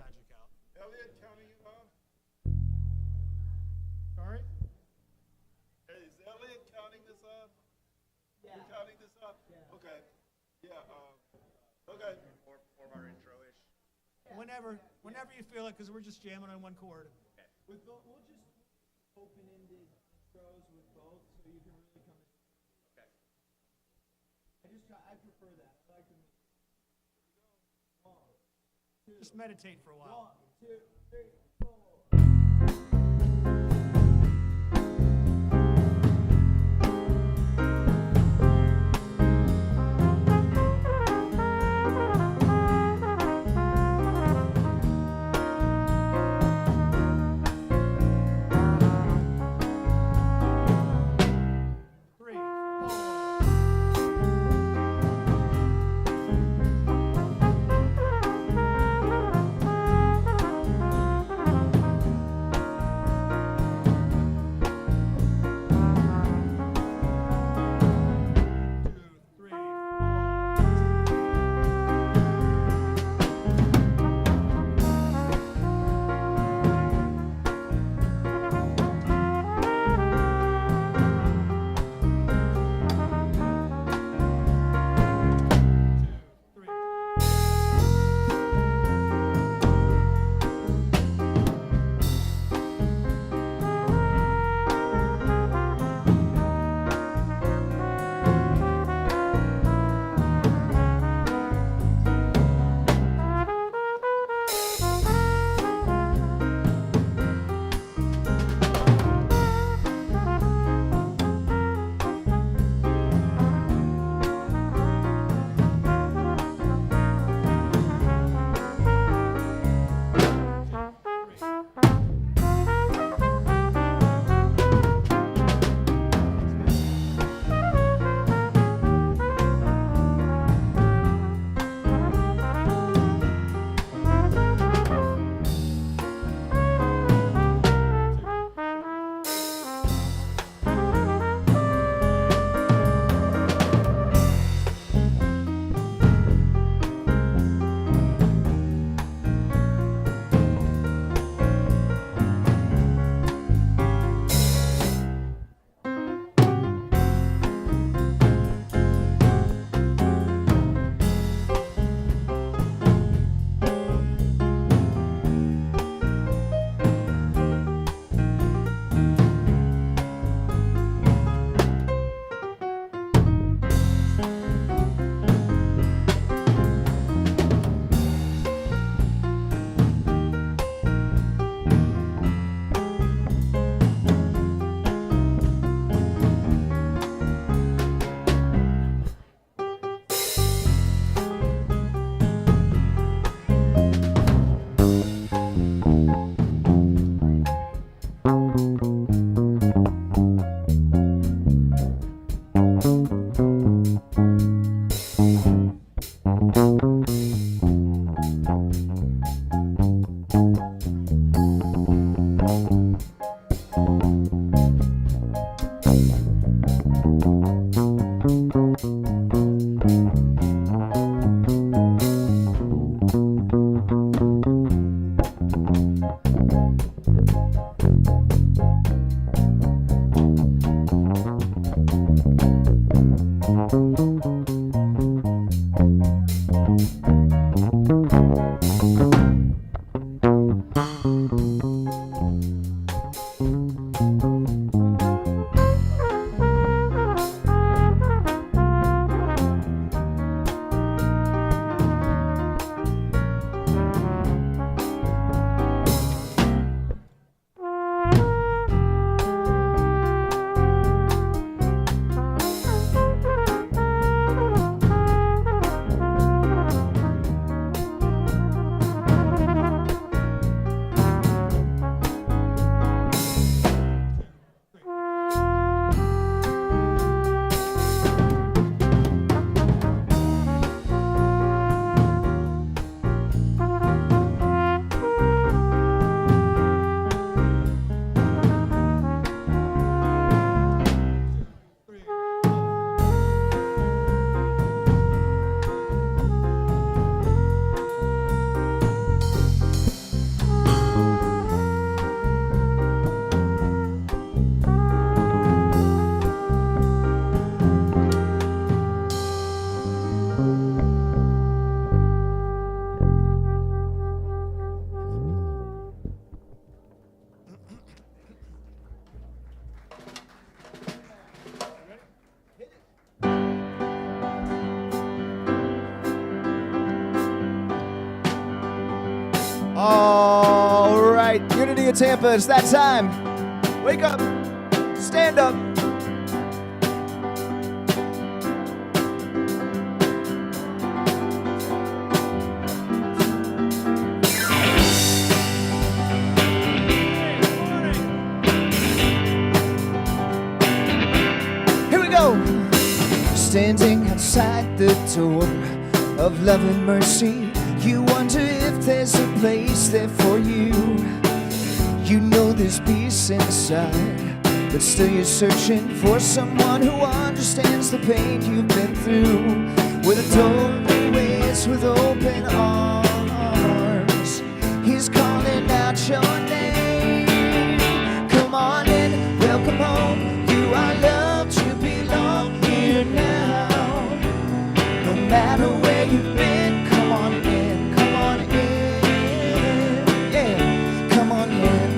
magic out. Elliot, counting you up? Sorry? Hey, is Elliot counting this up? Yeah. You're counting this up? Yeah. Okay. Yeah, okay. More of our intro-ish. Whenever you feel it, because we're just jamming on one chord. With both, we'll just open-ended intros with both, so you can really come in. Okay. I prefer that. I like to make 1, 2, Just meditate for a while. 1, 2, 3, 4. All right, Unity of Tampa, it's that time. Wake up, stand up. Here we go. Standing outside the door of love and mercy, you wonder if there's a place there for you. You know there's peace inside, but still you're searching for someone who understands the pain you've been through. With a door that waits with open arms, he's calling out your name. Come on in, welcome home. You are loved, you belong here now. No matter where you've been, come on in, come on in, yeah, come on in.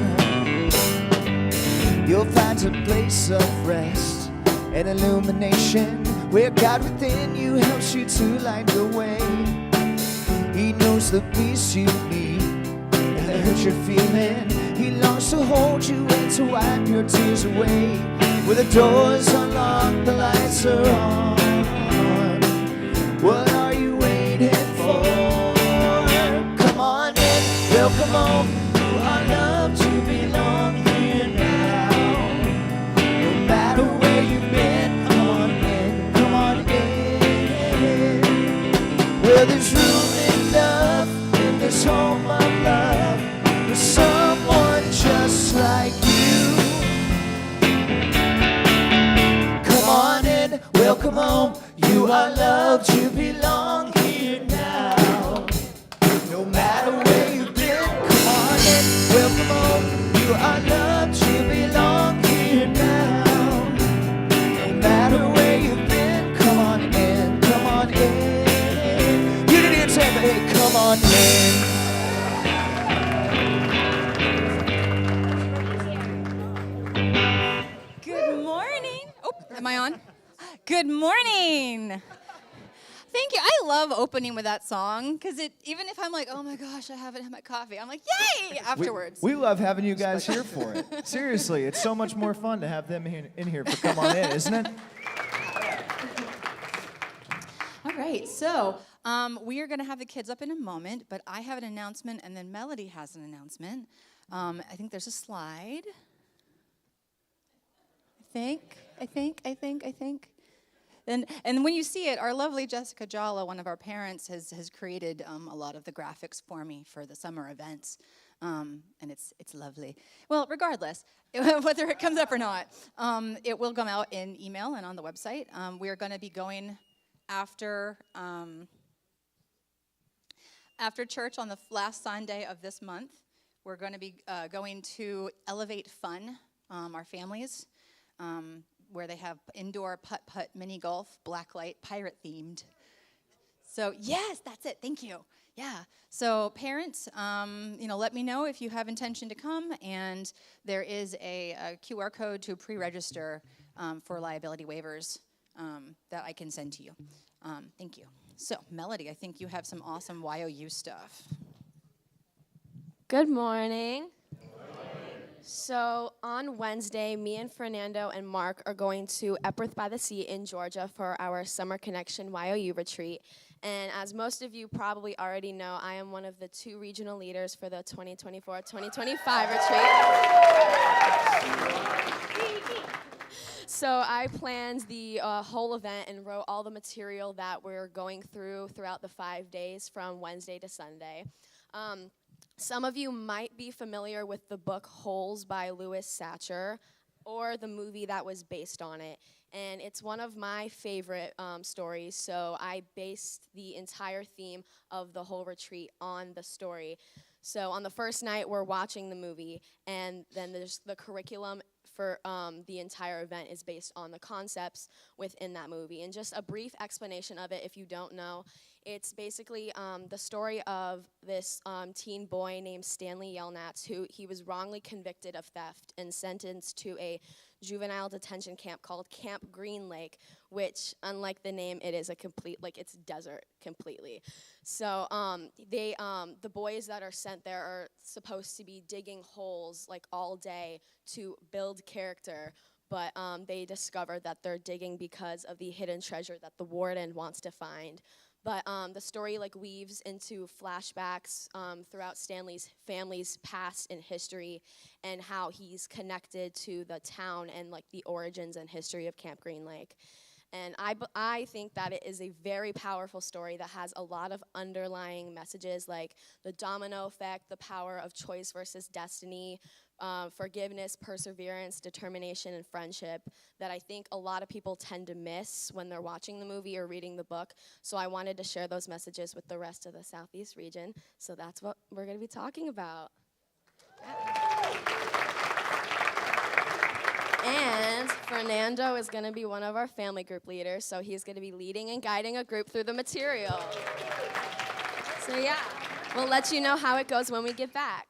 You'll find a place of rest and illumination, where God within you helps you to light the way. He knows the peace you need and the hurt you're feeling. He longs to hold you and to wipe your tears away. Where the doors unlocked, the lights are on. What are you waiting for? Come on in, welcome home. You are loved, you belong here now. No matter where you've been, come on in, come on in. Well, there's room enough in this home of love for someone just like you. Come on in, welcome home. You are loved, you belong here now. No matter where you've been, come on in, welcome home. You are loved, you belong here now. No matter where you've been, come on in, come on in. Unity of Tampa, hey, come on in. Good morning. Oh, am I on? Good morning. Thank you. I love opening with that song because even if I'm like, oh my gosh, I haven't had my coffee, I'm like, yay, afterwards. We love having you guys here for it. Seriously, it's so much more fun to have them in here for Come On In, isn't it? All right, so we are going to have the kids up in a moment, but I have an announcement, and then Melody has an announcement. I think there's a slide. I think. And when you see it, our lovely Jessica Jalla, one of our parents, has created a lot of the graphics for me for the summer events, and it's lovely. Well, regardless, whether it comes up or not, it will come out in email and on the website. We are going to be going after church on the last Sunday of this month. We're going to be going to Elevate Fun, our families. Where they have indoor putt-putt, mini golf, blacklight, pirate themed. So yes, that's it. Thank you. Yeah. So parents, let me know if you have intention to come, and there is a QR code to pre-register for liability waivers that I can send to you. Thank you. So Melody, I think you have some awesome YOU stuff. Good morning. So on Wednesday, me and Fernando and Mark are going to Epworth by the Sea in Georgia for our Summer Connection YOU retreat. And as most of you probably already know, I am one of the 2 regional leaders for the 2024-2025 retreat. So I planned the whole event and wrote all the material that we're going throughout the 5 days from Wednesday to Sunday. Some of you might be familiar with the book Holes by Louis Satcher or the movie that was based on it. And it's one of my favorite stories, so I based the entire theme of the whole retreat on the story. So on the first night, we're watching the movie, and then there's the curriculum for the entire event is based on the concepts within that movie. And just a brief explanation of it, if you don't know, It's basically the story of this teen boy named Stanley Yelnats, who he was wrongly convicted of theft and sentenced to a juvenile detention camp called Camp Green Lake, which, unlike the name, it is a complete, like, it's desert completely. So the boys that are sent there are supposed to be digging holes, like, all day to build character, but they discover that they're digging because of the hidden treasure that the warden wants to find. But the story, like, weaves into flashbacks throughout Stanley's family's past and history, and how he's connected to the town and, like, the origins and history of Camp Green Lake. And I think that it is a very powerful story that has a lot of underlying messages, like the domino effect, the power of choice versus destiny, forgiveness, perseverance, determination, and friendship, that I think a lot of people tend to miss when they're watching the movie or reading the book. So I wanted to share those messages with the rest of the Southeast region. So that's what we're going to be talking about. And Fernando is going to be one of our family group leaders, so he's going to be leading and guiding a group through the material. So yeah, we'll let you know how it goes when we get back.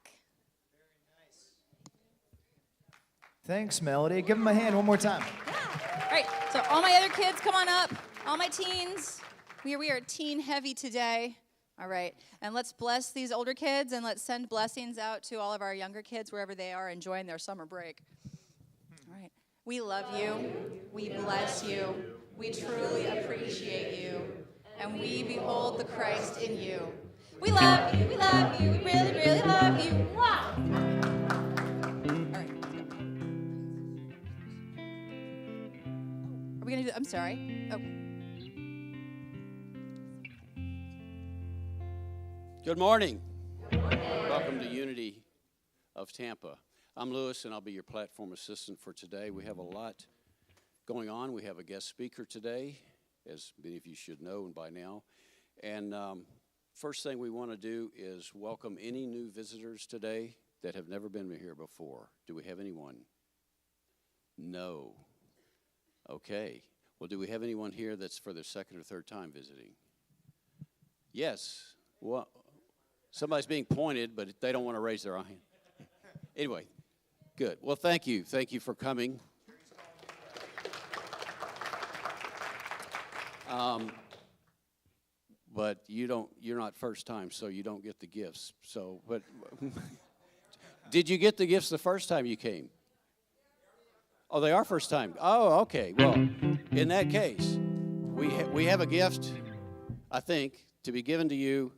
Thanks, Melody. Give them a hand one more time. All right, so all my other kids, come on up. All my teens. We are teen heavy today. All right, and let's bless these older kids, and let's send blessings out to all of our younger kids wherever they are enjoying their summer break. All right, we love you. We bless you. We truly appreciate you. And we behold the Christ in you. We love you. We love you. We really, really love you. Mwah! Are we going to do, I'm sorry. Oh. Good morning. Welcome to Unity of Tampa. I'm Lewis, and I'll be your platform assistant for today. We have a lot going on. We have a guest speaker today, as many of you should know and by now. And first thing we want to do is welcome any new visitors today that have never been here before. Do we have anyone? No. Okay. Well, do we have anyone here that's for their second or third time visiting? Yes. Well, somebody's being pointed, but they don't want to raise their hand. Anyway, good. Well, thank you. Thank you for coming. But you're not first time, so you don't get the gifts. So, but did you get the gifts the first time you came? Oh, they are first time. Oh, okay. Well, in that case, we have a gift, I think, to be given to you.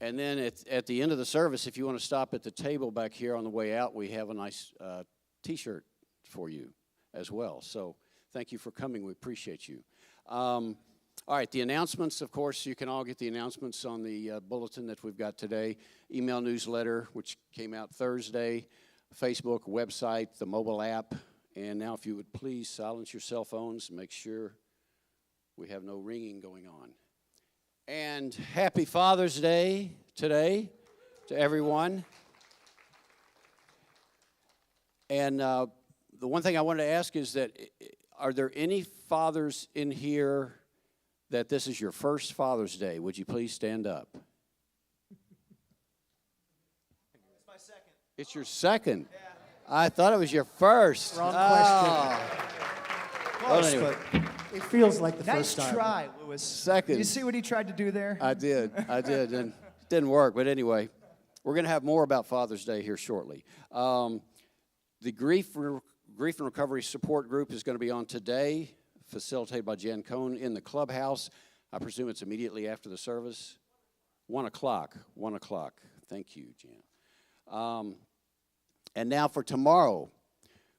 And then at the end of the service, if you want to stop at the table back here on the way out, we have a nice T-shirt for you as well. So thank you for coming. We appreciate you. All right, the announcements, of course, you can all get the announcements on the bulletin that we've got today. Email newsletter, which came out Thursday, Facebook, website, the mobile app. And now if you would please silence your cell phones and make sure we have no ringing going on. And happy Father's Day today to everyone. And the one thing I wanted to ask is that, are there any fathers in here that this is your first Father's Day? Would you please stand up? It's my second. It's your second? Yeah. I thought it was your first. Wrong question. Well, Close, anyway. but it feels like the Nice first time. try, Lewis. Second. You see what he tried to do there? I did, and it didn't work. But anyway, we're going to have more about Father's Day here shortly. The Grief and Recovery Support Group is going to be on today, facilitated by Jan Cohn in the clubhouse. I presume it's immediately after the service. 1 o'clock. 1 o'clock. Thank you, Jan. And now for tomorrow,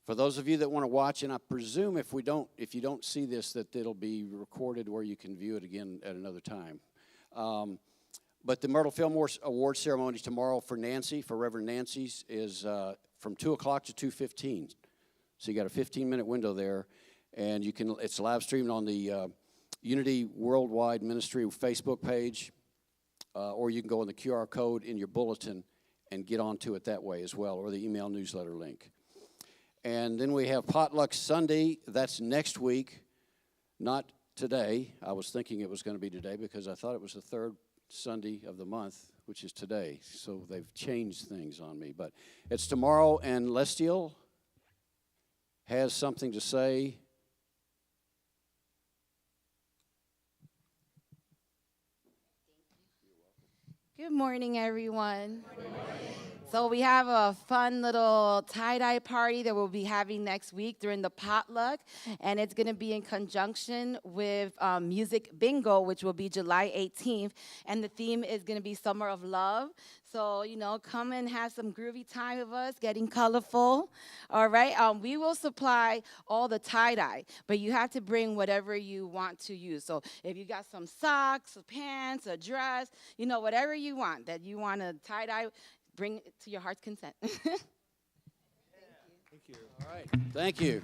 for those of you that want to watch, and I presume if you don't see this, that it'll be recorded where you can view it again at another time. But the Myrtle Film Award ceremony tomorrow for Reverend Nancy's, is from 2 o'clock to 2:15. So you got a 15-minute window there, and it's live streamed on the Unity Worldwide Ministry Facebook page, or you can go on the QR code in your bulletin and get onto it that way as well, or the email newsletter link. And then we have Potluck Sunday. That's next week, not today. I was thinking it was going to be today because I thought it was the third Sunday of the month, which is today. So they've changed things on me. But it's tomorrow, and Lestiel has something to say. Good morning, everyone. So we have a fun little tie-dye party that we'll be having next week during the potluck, and it's going to be in conjunction with Music Bingo, which will be July 18th, and the theme is going to be Summer of Love. So, come and have some groovy time with us, getting colorful, all right? We will supply all the tie-dye, but you have to bring whatever you want to use. So if you got some socks, pants, a dress, whatever you want that you want to tie-dye, bring it to your heart's content. Thank you. All right. Thank you.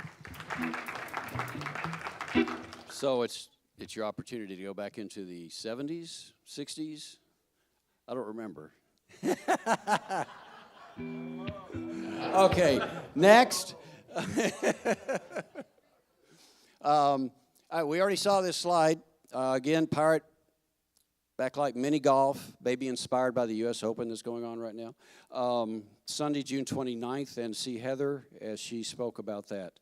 So it's your opportunity to go back into the 70s, 60s. I don't remember. Okay, next. We already saw this slide. Again, Pirate Backlight Mini Golf, baby inspired by the U.S. Open that's going on right now. Sunday, June 29th, and see Heather as she spoke about that.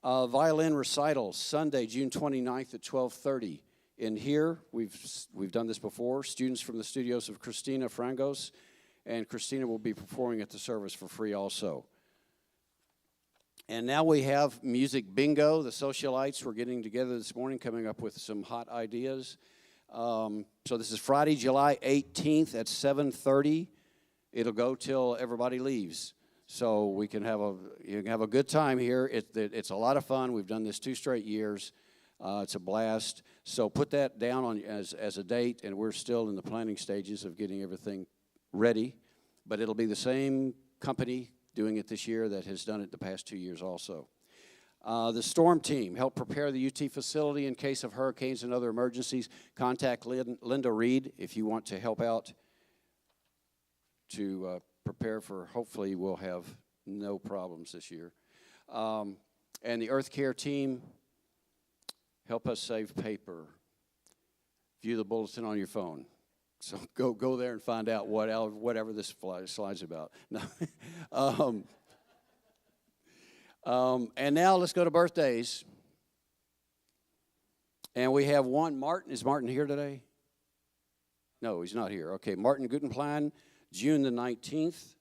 Violin recital, Sunday, June 29th at 12:30. In here, we've done this before. Students from the studios of Christina Frangos, and Christina will be performing at the service for free also. And now we have Music Bingo. The socialites were getting together this morning, coming up with some hot ideas. So this is Friday, July 18th at 7:30. It'll go till everybody leaves. So you can have a good time here. It's a lot of fun. We've done this 2 straight years. It's a blast. So put that down on as a date, and we're still in the planning stages of getting everything ready. But it'll be the same company doing it this year that has done it the past 2 years also. The storm team helped prepare the UT facility in case of hurricanes and other emergencies. Contact Linda Reed if you want to help out to prepare for, hopefully we'll have no problems this year. And the Earth Care team, help us save paper. View the bulletin on your phone. So go there and find out whatever this slide's about. No. And now let's go to birthdays. And we have one, Martin. Is Martin here today? No, he's not here. Okay, Martin Gutenplan, June the 19th,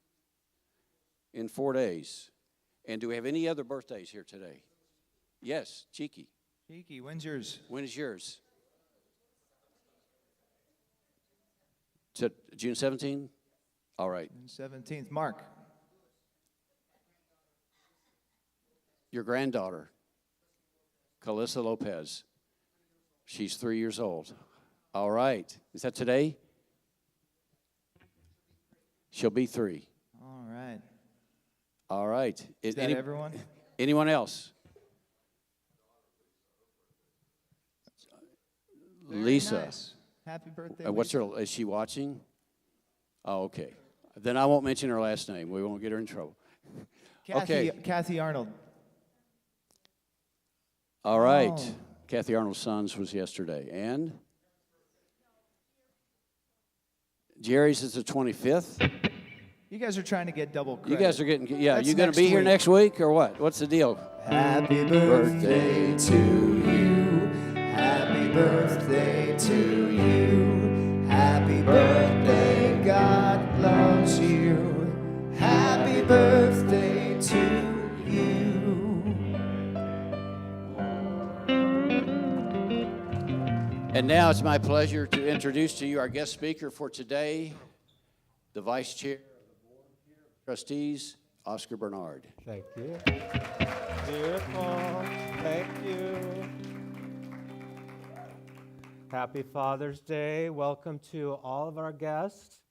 in 4 days. And do we have any other birthdays here today? Yes, Cheeky. Cheeky, when's yours? When is yours? June 17th? All right. June 17th. Mark. Your granddaughter, Calissa Lopez. She's 3 years old. All right. Is that today? She'll be 3. All right. All right. Is that everyone? Anyone else? Very Lisa. Nice. Happy birthday. What's Lisa. her? Is she watching? Oh, okay. Then I won't mention her last name. We won't get her in trouble. Kathy Arnold. All right. Oh. Kathy Arnold's son's was yesterday. And Jerry's is the 25th. You guys are trying to get double credit. You guys are getting, yeah. That's You going to next be here week. next week or what? What's the deal? Happy birthday to you. Happy birthday to you. Happy birthday, God loves you. Happy birthday to you. And now it's my pleasure to introduce to you our guest speaker for today, the Vice Chair of the Board of Trustees, Oscar Bernard. Thank you. Beautiful. Thank you. Happy Father's Day. Welcome to all of our guests.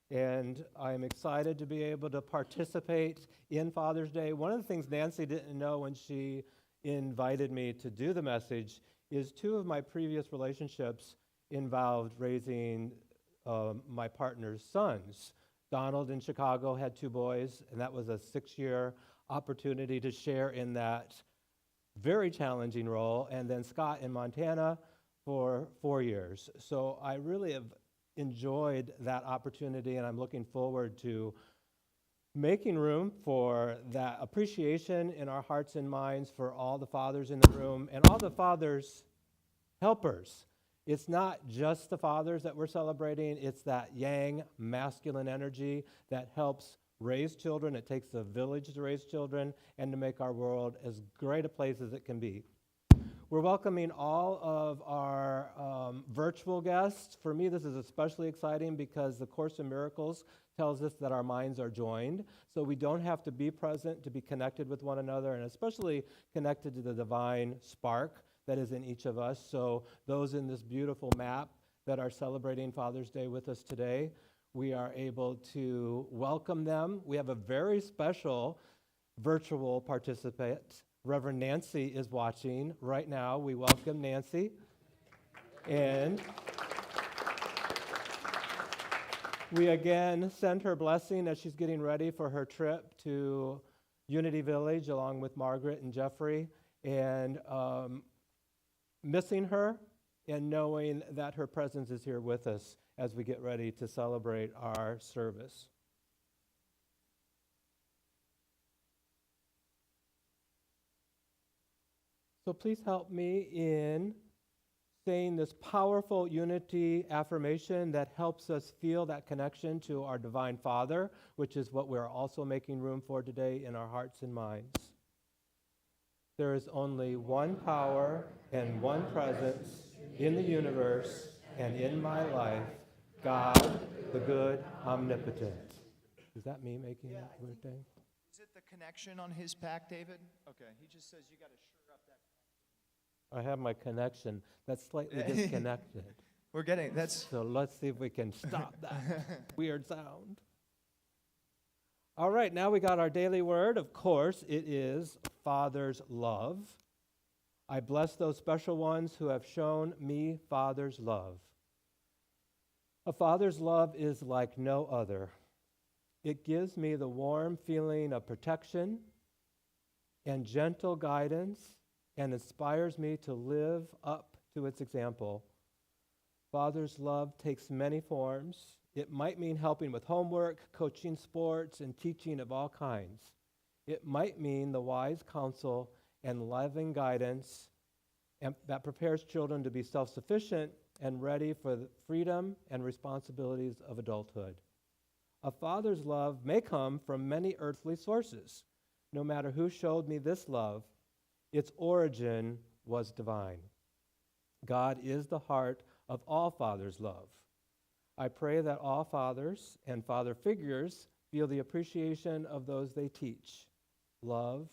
And I'm excited to be able to participate in Father's Day. One of the things Nancy didn't know when she invited me to do the message is 2 of my previous relationships involved raising my partner's sons. Donald in Chicago had 2 boys, and that was a 6-year opportunity to share in that very challenging role. And then Scott in Montana for 4 years. So I really have enjoyed that opportunity, and I'm looking forward to making room for that appreciation in our hearts and minds for all the fathers in the room and all the fathers' helpers. It's not just the fathers that we're celebrating, it's that yang masculine energy that helps raise children. It takes a village to raise children and to make our world as great a place as it can be. We're welcoming all of our virtual guests. For me, this is especially exciting because the Course in Miracles tells us that our minds are joined, so we don't have to be present to be connected with one another, and especially connected to the divine spark that is in each of us. So those in this beautiful map that are celebrating Father's Day with us today, we are able to welcome them. We have a very special virtual participant. Reverend Nancy is watching right now. We welcome Nancy. And we again send her blessing as she's getting ready for her trip to Unity Village along with Margaret and Jeffrey. And missing her and knowing that her presence is here with us as we get ready to celebrate our service. So please help me in saying this powerful unity affirmation that helps us feel that connection to our Divine Father, which is what we're also making room for today in our hearts and minds. There is only one power and one presence in the universe and in my life, God, the good, omnipotent. Is that me making that weird thing? Is it the connection on his pack, David? Okay, he just says you got to sure up that. I have my connection that's slightly disconnected. We're getting, that's... So let's see if we can stop that weird sound. All right, now we got our daily word. Of course, it is Father's love. I bless those special ones who have shown me Father's love. A father's love is like no other. It gives me the warm feeling of protection and gentle guidance and inspires me to live up to its example. Father's love takes many forms. It might mean helping with homework, coaching sports, and teaching of all kinds. It might mean the wise counsel and loving guidance that prepares children to be self-sufficient and ready for the freedom and responsibilities of adulthood. A father's love may come from many earthly sources. No matter who showed me this love, its origin was divine. God is the heart of all fathers' love. I pray that all fathers and father figures feel the appreciation of those they teach, love,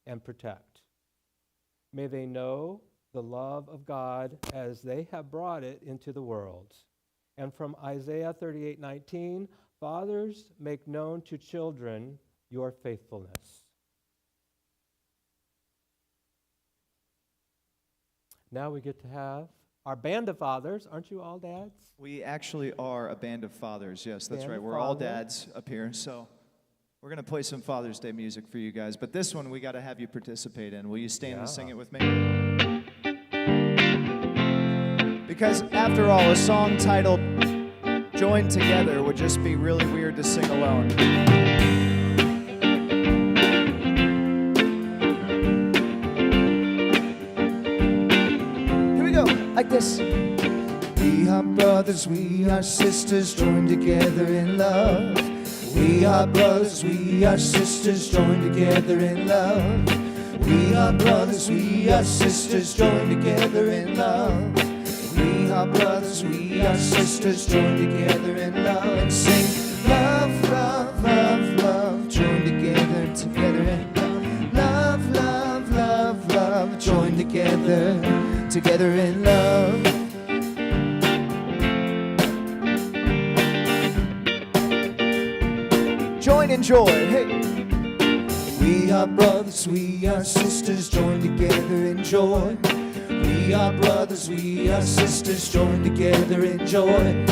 and protect. May they know the love of God as they have brought it into the world. And from Isaiah 38:19, fathers, make known to children your faithfulness. Now we get to have our band of fathers. Aren't you all dads? We actually are a band of fathers. Yes, that's Band right. of We're all fathers. dads up here. So we're going to play some Father's Day music for you guys. But this one we got to have you participate in. Will you stand and sing it with me? Because after all, a song titled Join Together would just be really weird to sing alone. Like this. We are brothers, we are sisters, joined together in love. We are brothers, we are sisters, joined together in love. We are brothers, we are sisters, joined together in love. We are brothers, we are sisters, joined together in love. And sing, love, love, love, love, joined together, together in love. Love, love, love, love, joined together, together in love. Join in joy, hey. We are brothers, we are sisters, joined together in joy. We are brothers, we are sisters, joined together in joy.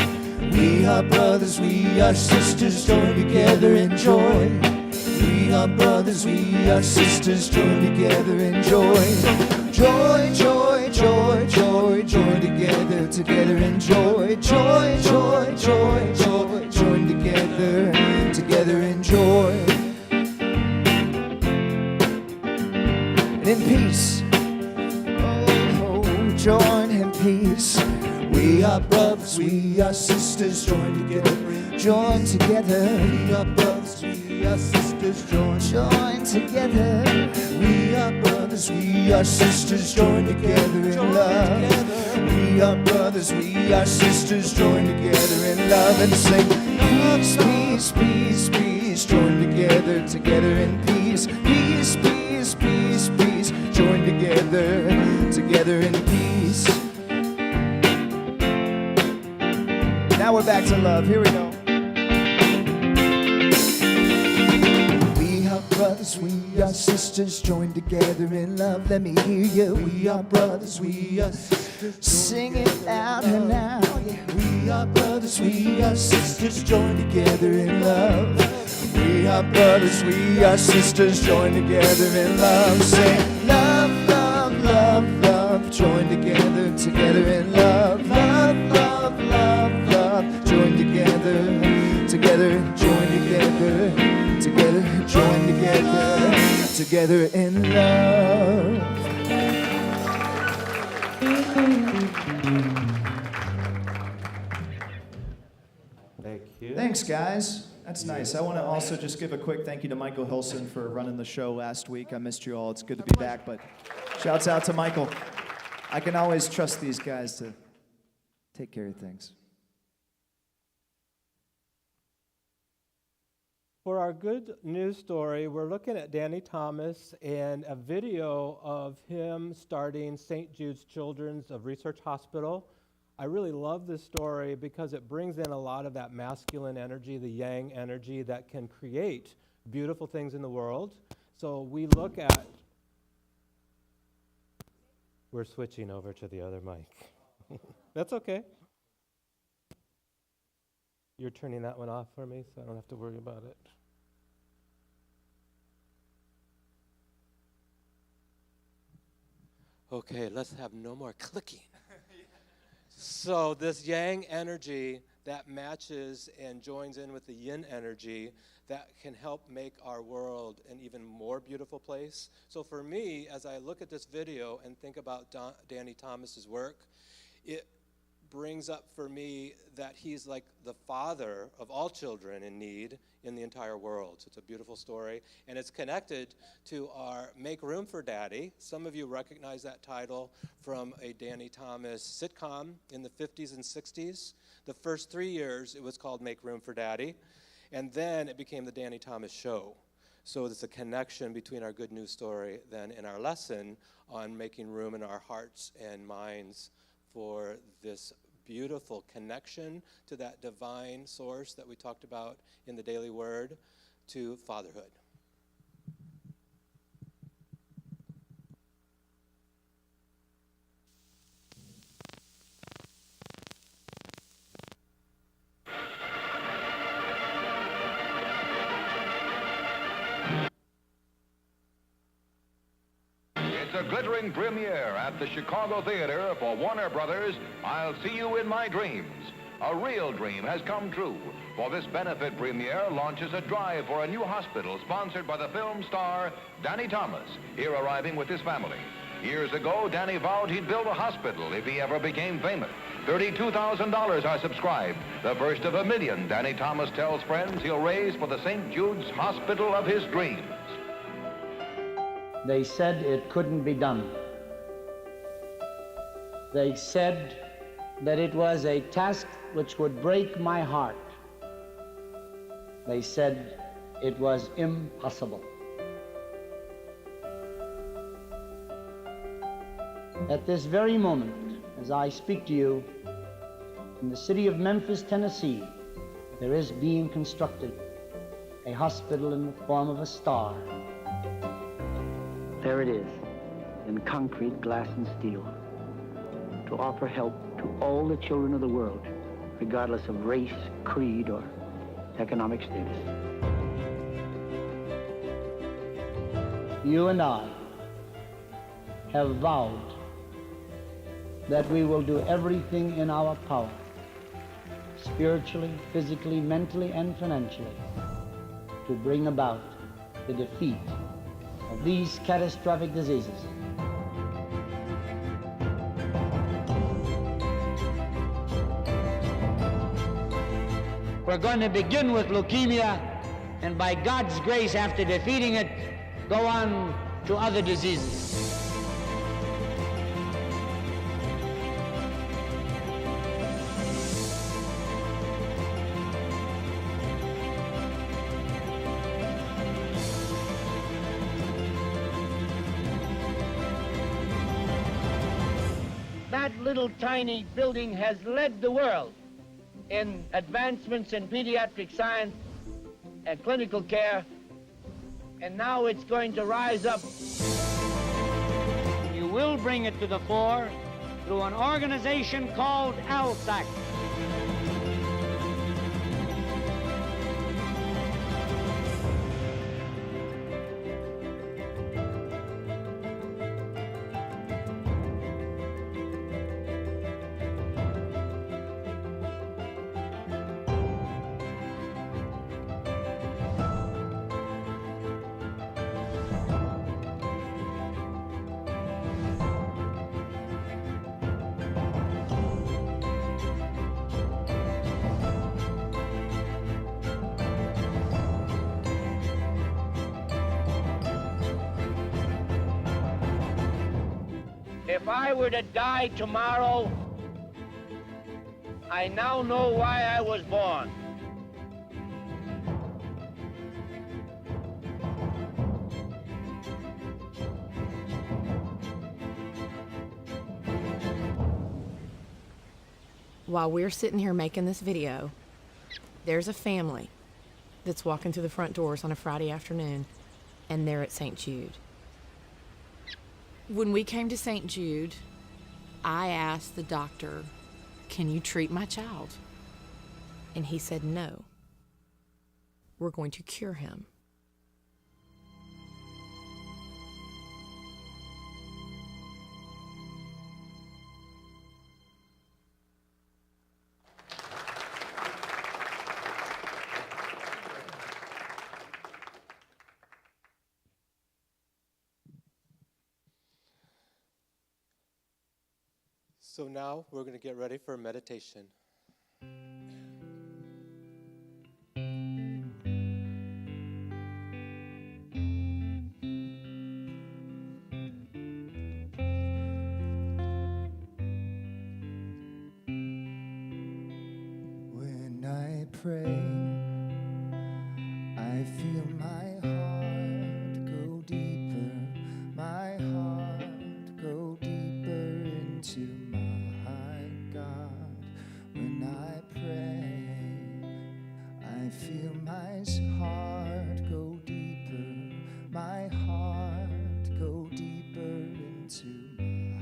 We are brothers, we are sisters, joined together in joy. We are brothers, we are sisters, joined together in joy. Joy, joy, joy, joy, joined together join in peace. We are brothers, we are sisters, join together, join together. We are brothers, we are sisters, join together. We are brothers, we are sisters, join together in love. We are brothers, we are sisters, join together in love and sing peace, peace, peace, peace, join together, together in peace. Peace, peace, peace, peace, join together, together in peace. Now we're back to love. Here we go. We are brothers, we are sisters, joined together in love. Let me hear you. We are brothers, we are sisters. Sing it out and now. We are brothers, we are sisters, joined together in love. We are brothers, we are sisters, joined together in love. Sing love, love, love, love, joined together, together in love. Love, love, love, love, joined together, together, joined together, together, joined together, together in love. Thank you. Thanks, guys. That's nice. I want to also just give a quick thank you to Michael Hilson for running the show last week. I missed you all. It's good to be back, but shouts out to Michael. I can always trust these guys to take care of things. For our good news story, we're looking at Danny Thomas and a video of him starting St. Jude's Children's of Research Hospital. I really love this story because it brings in a lot of that masculine energy, the yang energy that can create beautiful things in the world. So we look at, we're switching over to the other mic. That's okay. You're turning that one off for me, so I don't have to worry about it. Okay, let's have no more clicking. So this yang energy that matches and joins in with the yin energy that can help make our world an even more beautiful place. So for me, as I look at this video and think about Danny Thomas's work, it brings up for me that he's like the father of all children in need in the entire world. So it's a beautiful story, and it's connected to our Make Room for Daddy. Some of you recognize that title from a Danny Thomas sitcom in the 50s and 60s. The first 3 years, it was called Make Room for Daddy, and then it became the Danny Thomas Show. So there's a connection between our good news story then and our lesson on making room in our hearts and minds for this beautiful connection to that divine source that we talked about in the daily word, to fatherhood. It's a glittering premiere at the Chicago Theater for Warner Brothers' I'll See You in My Dreams. A real dream has come true, for this benefit premiere launches a drive for a new hospital sponsored by the film star Danny Thomas, here arriving with his family. Years ago, Danny vowed he'd build a hospital if he ever became famous. $32,000 are subscribed, the first of 1 million Danny Thomas tells friends he'll raise for the St. Jude's Hospital of his dreams. They said it couldn't be done. They said that it was a task which would break my heart. They said it was impossible. At this very moment, as I speak to you, in the city of Memphis, Tennessee, there is being constructed a hospital in the form of a star. There it is, in concrete, glass, and steel, to offer help to all the children of the world, regardless of race, creed, or economic status. You and I have vowed that we will do everything in our power, spiritually, physically, mentally, and financially, to bring about the defeat of these catastrophic diseases. We're going to begin with leukemia, and by God's grace, after defeating it, go on to other diseases. That little tiny building has led the world in advancements in pediatric science and clinical care, and now it's going to rise up. You will bring it to the fore through an organization called ALSAC. If I were to die tomorrow, I now know why I was born. While we're sitting here making this video, there's a family that's walking through the front doors on a Friday afternoon, and they're at St. Jude. When we came to St. Jude, I asked the doctor, "Can you treat my child?" And he said, "No. We're going to cure him." So now we're going to get ready for meditation. When I pray, I feel my heart go deeper, my heart go deeper into my God. When I pray, I feel my heart go deeper, my heart go deeper into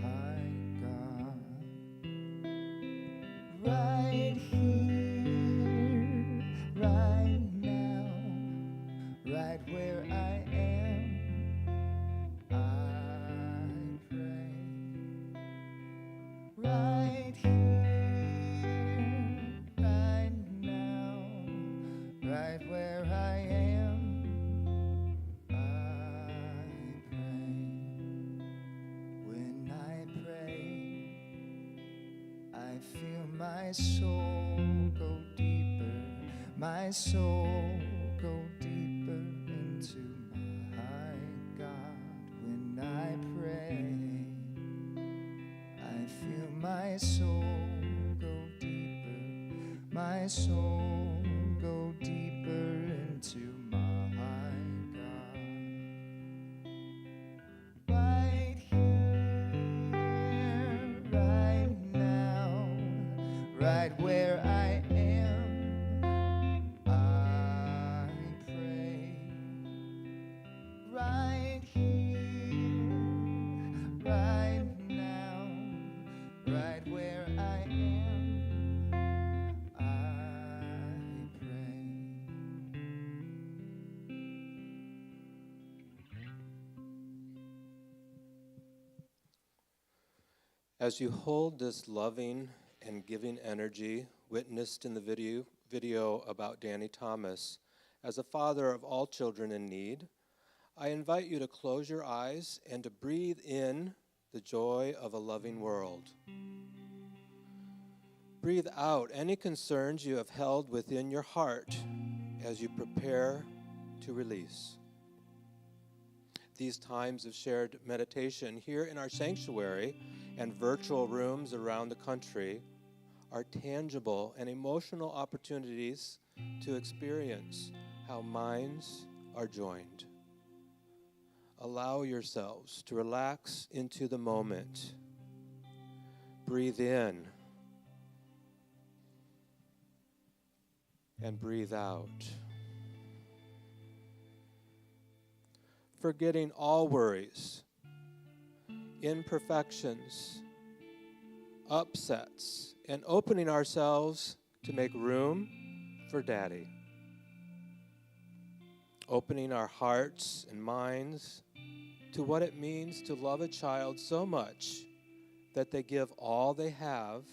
my God. Right here, right now, right where I am, I pray. Right here, right now, right where I am, I pray. When I pray, I feel my soul go deeper, my soul go deeper into my God. When I pray, I feel my soul go deeper, my soul go deeper into my God. Right here, right now, right where I am, I pray. Right here, right now, right where I am, I pray. As you hold this loving and giving energy witnessed in the video about Danny Thomas, as a father of all children in need, I invite you to close your eyes and to breathe in the joy of a loving world. Breathe out any concerns you have held within your heart as you prepare to release. These times of shared meditation here in our sanctuary and virtual rooms around the country are tangible and emotional opportunities to experience how minds are joined. Allow yourselves to relax into the moment. Breathe in and breathe out. Forgetting all worries, imperfections, upsets, and opening ourselves to make room for Daddy. Opening our hearts and minds to what it means to love a child so much that they give all they have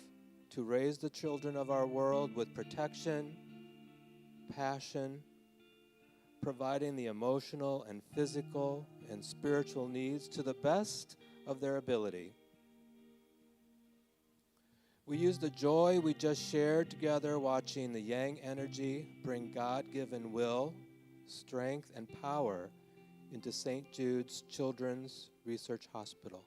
to raise the children of our world with protection, passion, providing the emotional and physical and spiritual needs to the best of their ability. We use the joy we just shared together watching the Yang energy bring God-given will, strength, and power into St. Jude's Children's Research Hospital.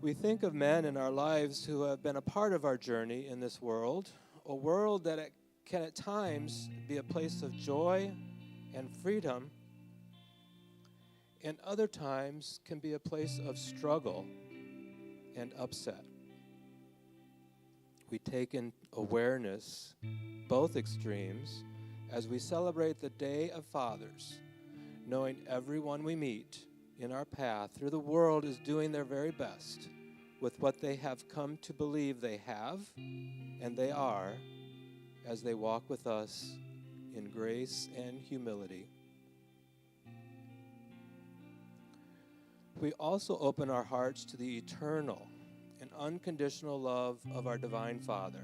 We think of men in our lives who have been a part of our journey in this world, a world that can at times be a place of joy and freedom, and other times can be a place of struggle and upset. We take in awareness, both extremes, as we celebrate the Day of Fathers, knowing everyone we meet in our path through the world is doing their very best with what they have come to believe they have and they are as they walk with us in grace and humility. We also open our hearts to the eternal and unconditional love of our Divine Father.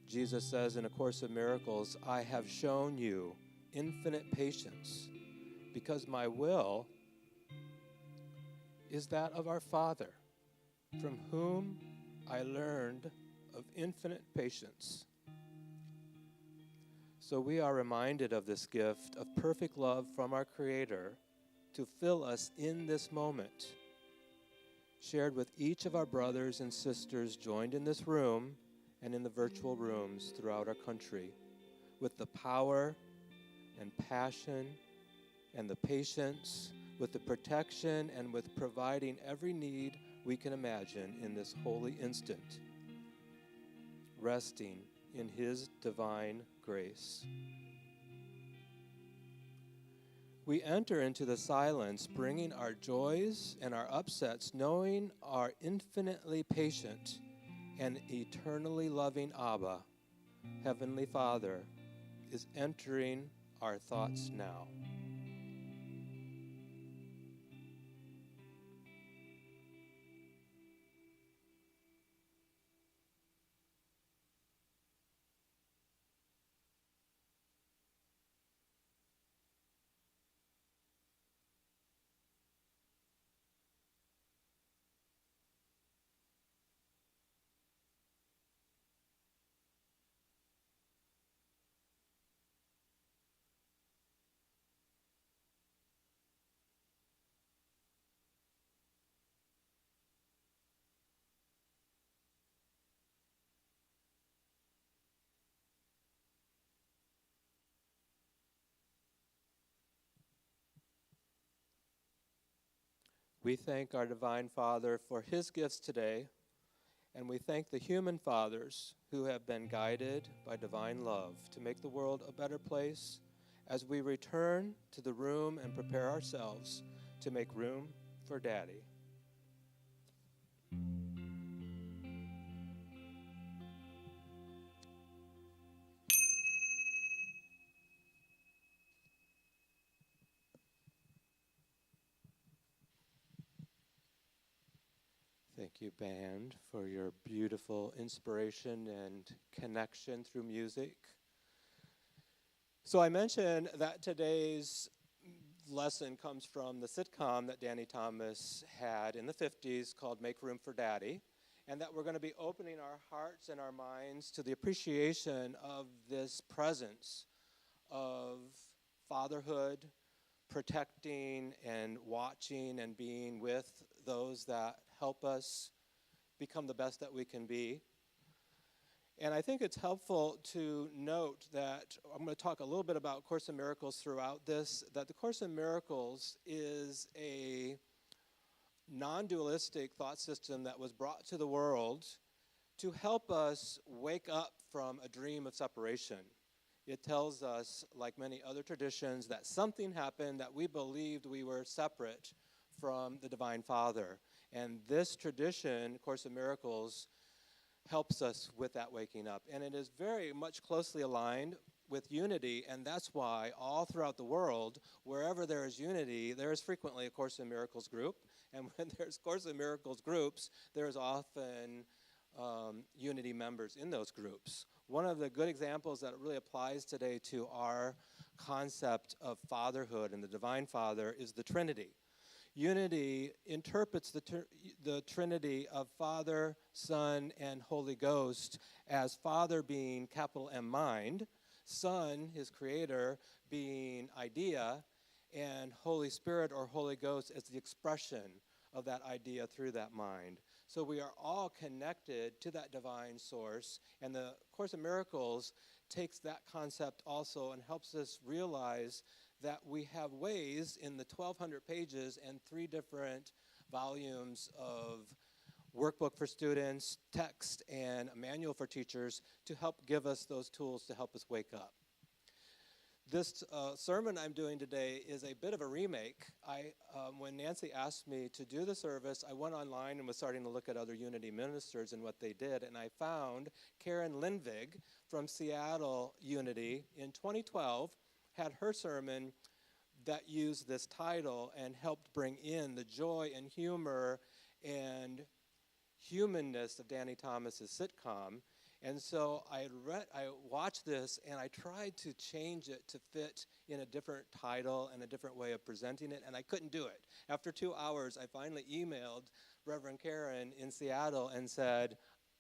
Jesus says in A Course of Miracles, I have shown you infinite patience because my will is that of our Father, from whom I learned of infinite patience. So we are reminded of this gift of perfect love from our Creator to fill us in this moment, shared with each of our brothers and sisters joined in this room and in the virtual rooms throughout our country, with the power and passion and the patience, with the protection and with providing every need we can imagine in this holy instant, resting in His divine grace. We enter into the silence, bringing our joys and our upsets, knowing our infinitely patient and eternally loving Abba, Heavenly Father, is entering our thoughts now. We thank our Divine Father for His gifts today, and we thank the human fathers who have been guided by divine love to make the world a better place as we return to the room and prepare ourselves to make room for Daddy. Thank you, band, for your beautiful inspiration and connection through music. So I mentioned that today's lesson comes from the sitcom that Danny Thomas had in the 50s called Make Room for Daddy, and that we're going to be opening our hearts and our minds to the appreciation of this presence of fatherhood, protecting and watching and being with those that help us become the best that we can be. And I think it's helpful to note that I'm going to talk a little bit about Course in Miracles throughout this, that the Course in Miracles is a non-dualistic thought system that was brought to the world to help us wake up from a dream of separation. It tells us, like many other traditions, that something happened that we believed we were separate from the Divine Father. And this tradition, Course in Miracles, helps us with that waking up. And it is very much closely aligned with unity, and that's why all throughout the world, wherever there is unity, there is frequently a Course in Miracles group. And when there's Course in Miracles groups, there is often unity members in those groups. One of the good examples that really applies today to our concept of fatherhood and the Divine Father is the Trinity. Unity interprets the Trinity of Father, Son, and Holy Ghost as Father being capital M mind, Son, his creator, being idea, and Holy Spirit or Holy Ghost as the expression of that idea through that mind. So we are all connected to that divine source, and the Course in Miracles takes that concept also and helps us realize that we have ways in the 1,200 pages and 3 different volumes of workbook for students, text, and a manual for teachers to help give us those tools to help us wake up. This sermon I'm doing today is a bit of a remake. When Nancy asked me to do the service, I went online and was starting to look at other Unity ministers and what they did, and I found Karen Lindvig from Seattle Unity in 2012 had her sermon that used this title and helped bring in the joy and humor and humanness of Danny Thomas's sitcom. And so I watched this, and I tried to change it to fit in a different title and a different way of presenting it, and I couldn't do it. After 2 hours, I finally emailed Reverend Karen in Seattle and said,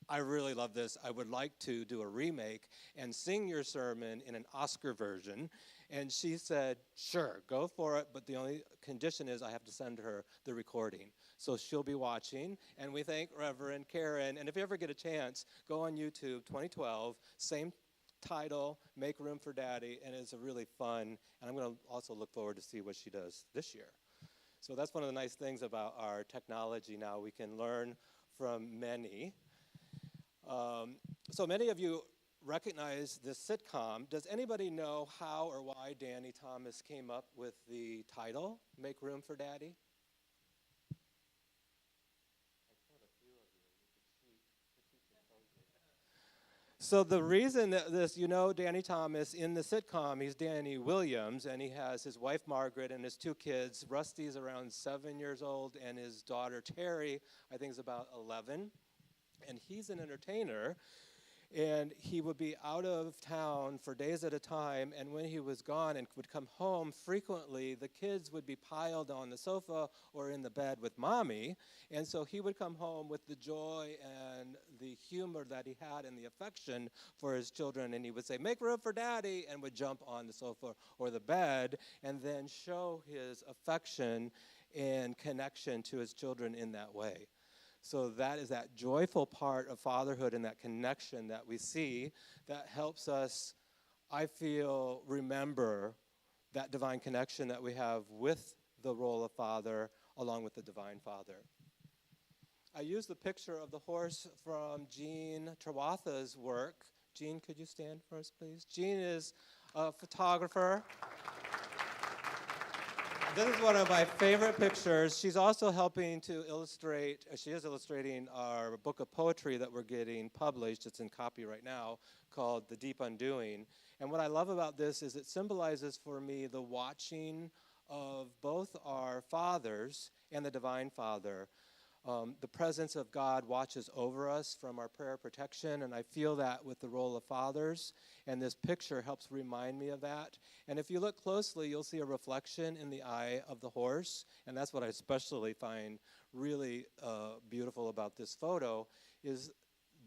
I really love this. I would like to do a remake and sing your sermon in an Oscar version. And she said, sure, go for it, but the only condition is I have to send her the recording. So she'll be watching, and we thank Reverend Karen. And if you ever get a chance, go on YouTube, 2012, same title, Make Room for Daddy, and it's a really fun, and I'm going to also look forward to see what she does this year. So that's one of the nice things about our technology now. We can learn from many. So many of you recognize this sitcom. Does anybody know how or why Danny Thomas came up with the title, Make Room for Daddy? So the reason that this, Danny Thomas in the sitcom, he's Danny Williams, and he has his wife Margaret and his 2 kids. Rusty's around 7 years old, and his daughter Terry, I think, is about 11. And he's an entertainer, and he would be out of town for days at a time, and when he was gone and would come home frequently, the kids would be piled on the sofa or in the bed with mommy, and so he would come home with the joy and the humor that he had and the affection for his children, and he would say, make room for daddy, and would jump on the sofa or the bed, and then show his affection and connection to his children in that way. So that is that joyful part of fatherhood and that connection that we see that helps us, I feel, remember that divine connection that we have with the role of father along with the Divine Father. I use the picture of the horse from Jean Trawatha's work. Jean, could you stand for us, please? Jean is a photographer. This is one of my favorite pictures. She's also helping to illustrate, she is illustrating our book of poetry that we're getting published. It's in copy right now, called The Deep Undoing. And what I love about this is it symbolizes for me the watching of both our fathers and the Divine Father. The presence of God watches over us from our prayer protection, and I feel that with the role of fathers, and this picture helps remind me of that. And if you look closely, you'll see a reflection in the eye of the horse, and that's what I especially find really beautiful about this photo, is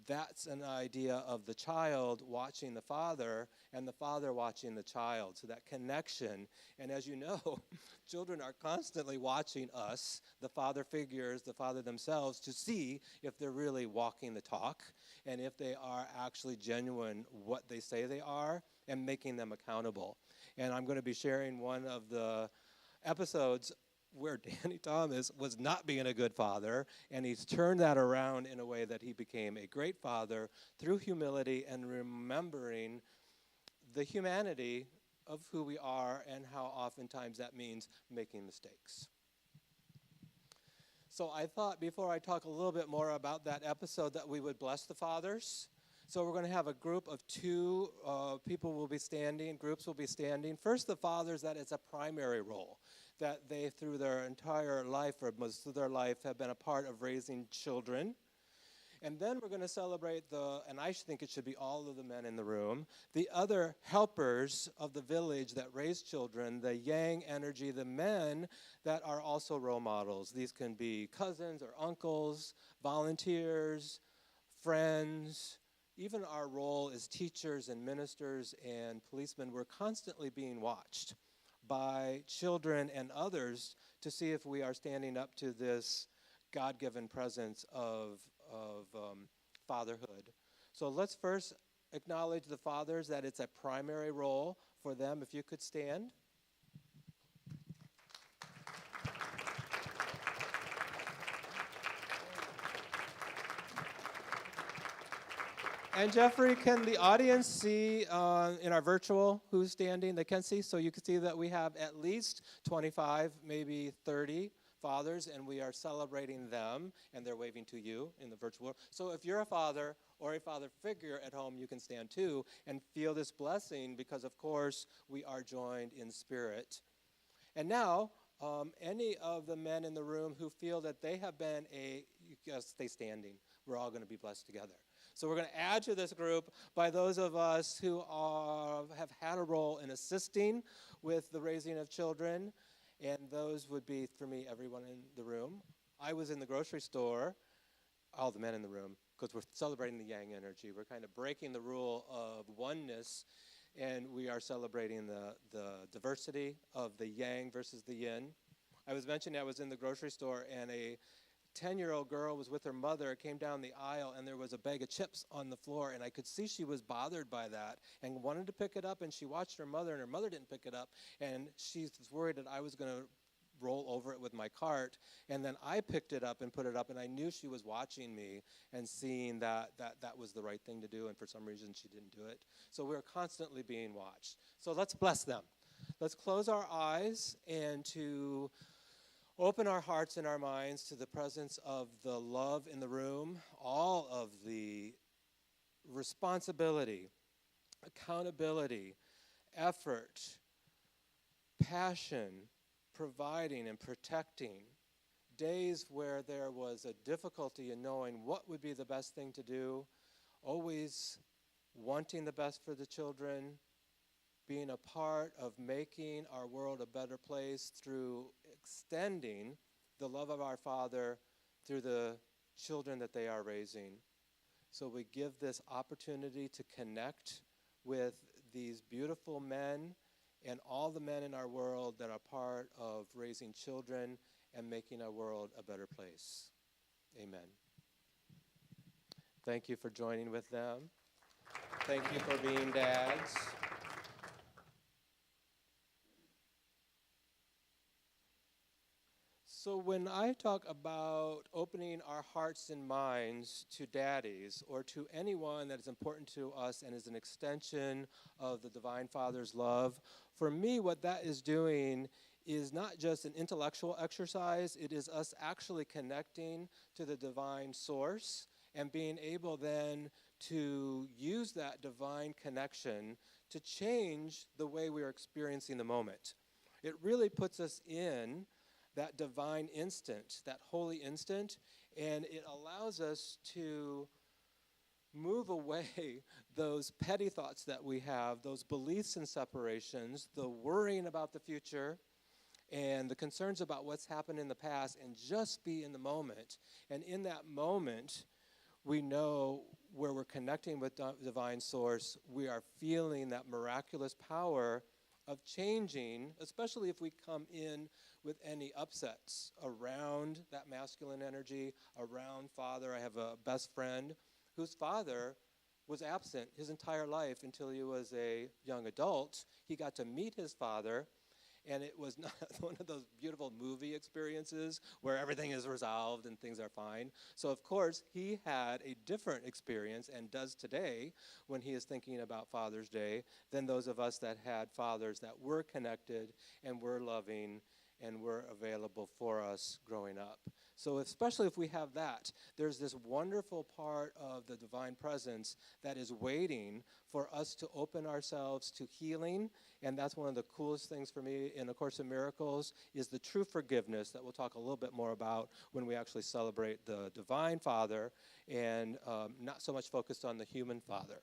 that's an idea of the child watching the father and the father watching the child. So that connection. And as you know, children are constantly watching us, the father figures, the father themselves, to see if they're really walking the talk and if they are actually genuine what they say they are and making them accountable. And I'm going to be sharing one of the episodes where Danny Thomas was not being a good father, and he's turned that around in a way that he became a great father through humility and remembering the humanity of who we are and how oftentimes that means making mistakes. So I thought before I talk a little bit more about that episode that we would bless the fathers. So we're going to have a group of two people will be standing, groups will be standing. First, the fathers, that is a primary role, that they through their entire life or most of their life have been a part of raising children. And then we're going to celebrate and I think it should be all of the men in the room, the other helpers of the village that raise children, the yang energy, the men that are also role models. These can be cousins or uncles, volunteers, friends. Even our role as teachers and ministers and policemen, we're constantly being watched by children and others to see if we are standing up to this God-given presence of fatherhood. So let's first acknowledge the fathers, that it's a primary role for them. If you could stand. And Jeffrey, can the audience see in our virtual who's standing? They can see, so you can see that we have at least 25, maybe 30 fathers, and we are celebrating them, and they're waving to you in the virtual world. So if you're a father or a father figure at home, you can stand too and feel this blessing because, of course, we are joined in spirit. And now, any of the men in the room who feel that they have been you guys stay standing. We're all going to be blessed together. So we're going to add to this group by those of us who have had a role in assisting with the raising of children, and those would be, for me, everyone in the room. I was in the grocery store, all the men in the room, because we're celebrating the yang energy. We're kind of breaking the rule of oneness, and we are celebrating the diversity of the yang versus the yin. I was mentioning I was in the grocery store, and a 10-year-old girl was with her mother, came down the aisle, and there was a bag of chips on the floor, and I could see she was bothered by that and wanted to pick it up, and she watched her mother, and her mother didn't pick it up, and she was worried that I was going to roll over it with my cart, and then I picked it up and put it up, and I knew she was watching me and seeing that was the right thing to do, and for some reason she didn't do it. So we're constantly being watched. So let's bless them. Let's close our eyes and to open our hearts and our minds to the presence of the love in the room, all of the responsibility, accountability, effort, passion, providing and protecting, days where there was a difficulty in knowing what would be the best thing to do, always wanting the best for the children, being a part of making our world a better place through extending the love of our Father through the children that they are raising. So we give this opportunity to connect with these beautiful men and all the men in our world that are part of raising children and making our world a better place. Amen. Thank you for joining with them. Thank you for being dads. So when I talk about opening our hearts and minds to daddies or to anyone that is important to us and is an extension of the Divine Father's love, for me what that is doing is not just an intellectual exercise, it is us actually connecting to the divine source and being able then to use that divine connection to change the way we are experiencing the moment. It really puts us in that divine instant, that holy instant, and it allows us to move away those petty thoughts that we have, those beliefs in separations, the worrying about the future, and the concerns about what's happened in the past, and just be in the moment. And in that moment, we know where we're connecting with divine source, we are feeling that miraculous power of changing, especially if we come in with any upsets around that masculine energy, around father. I have a best friend whose father was absent his entire life until he was a young adult. He got to meet his father, and it was not one of those beautiful movie experiences where everything is resolved and things are fine. So, of course, he had a different experience and does today when he is thinking about Father's Day than those of us that had fathers that were connected and were loving and were available for us growing up. So especially if we have that, there's this wonderful part of the divine presence that is waiting for us to open ourselves to healing. And that's one of the coolest things for me in A Course in Miracles is the true forgiveness that we'll talk a little bit more about when we actually celebrate the divine Father and not so much focused on the human Father.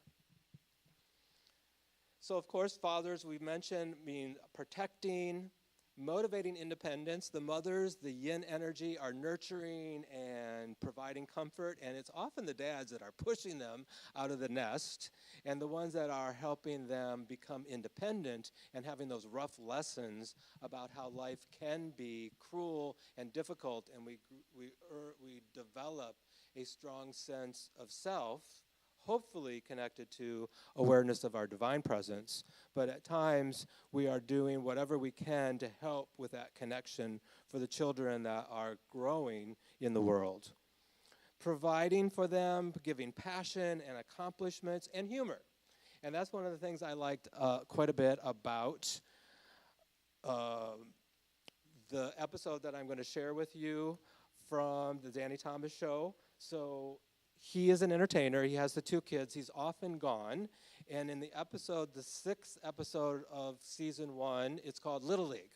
So of course, fathers, we've mentioned, mean protecting, motivating independence. The mothers, the yin energy, are nurturing and providing comfort, and it's often the dads that are pushing them out of the nest, and the ones that are helping them become independent and having those rough lessons about how life can be cruel and difficult, and we develop a strong sense of self, hopefully connected to awareness of our divine presence. But at times, we are doing whatever we can to help with that connection for the children that are growing in the world. Providing for them, giving passion and accomplishments and humor. And that's one of the things I liked quite a bit about the episode that I'm going to share with you from the Danny Thomas show. So he is an entertainer. He has the two kids. He's often gone. And in the episode, the 6th episode of season 1, it's called Little League.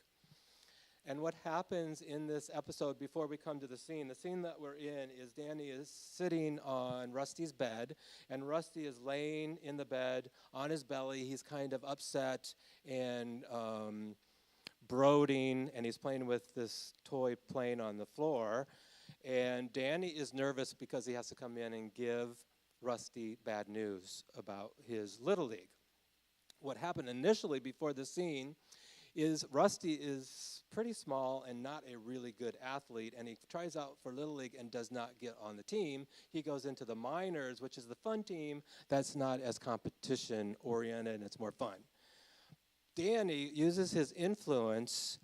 And what happens in this episode before we come to the scene that we're in is Danny is sitting on Rusty's bed, and Rusty is laying in the bed on his belly. He's kind of upset and brooding, and he's playing with this toy plane on the floor. And Danny is nervous because he has to come in and give Rusty bad news about his Little League. What happened initially before the scene is Rusty is pretty small and not a really good athlete, and he tries out for Little League and does not get on the team. He goes into the minors, which is the fun team that's not as competition-oriented and it's more fun. Danny uses his influence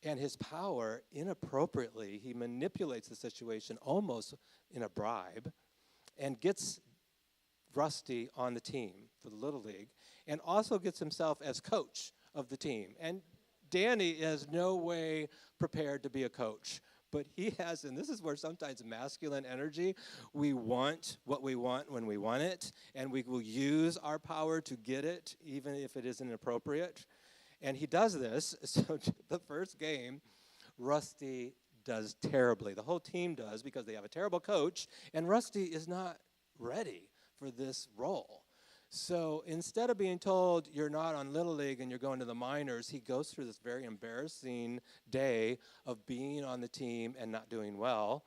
and his power inappropriately. He manipulates the situation almost in a bribe and gets Rusty on the team for the Little League and also gets himself as coach of the team. And Danny is no way prepared to be a coach, but he has, and this is where sometimes masculine energy, we want what we want when we want it, and we will use our power to get it, even if it isn't appropriate. And he does this, so the first game, Rusty does terribly. The whole team does because they have a terrible coach, and Rusty is not ready for this role. So instead of being told you're not on Little League and you're going to the minors, he goes through this very embarrassing day of being on the team and not doing well.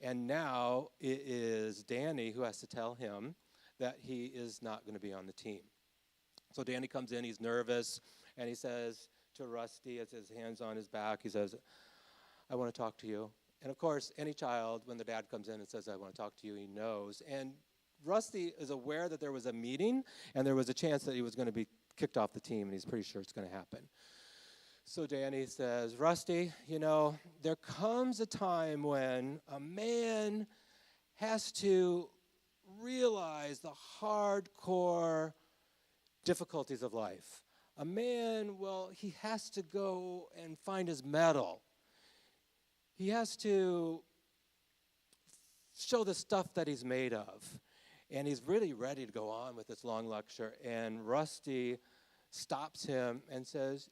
And now it is Danny who has to tell him that he is not going to be on the team. So Danny comes in, he's nervous, and he says to Rusty, as his hand's on his back, he says, I want to talk to you. And of course, any child, when the dad comes in and says, I want to talk to you, he knows. And Rusty is aware that there was a meeting, and there was a chance that he was going to be kicked off the team, and he's pretty sure it's going to happen. So Danny says, Rusty, you know, there comes a time when a man has to realize the hardcore difficulties of life. A man, well, he has to go and find his mettle. He has to show the stuff that he's made of. And he's really ready to go on with this long lecture. And Rusty stops him and says,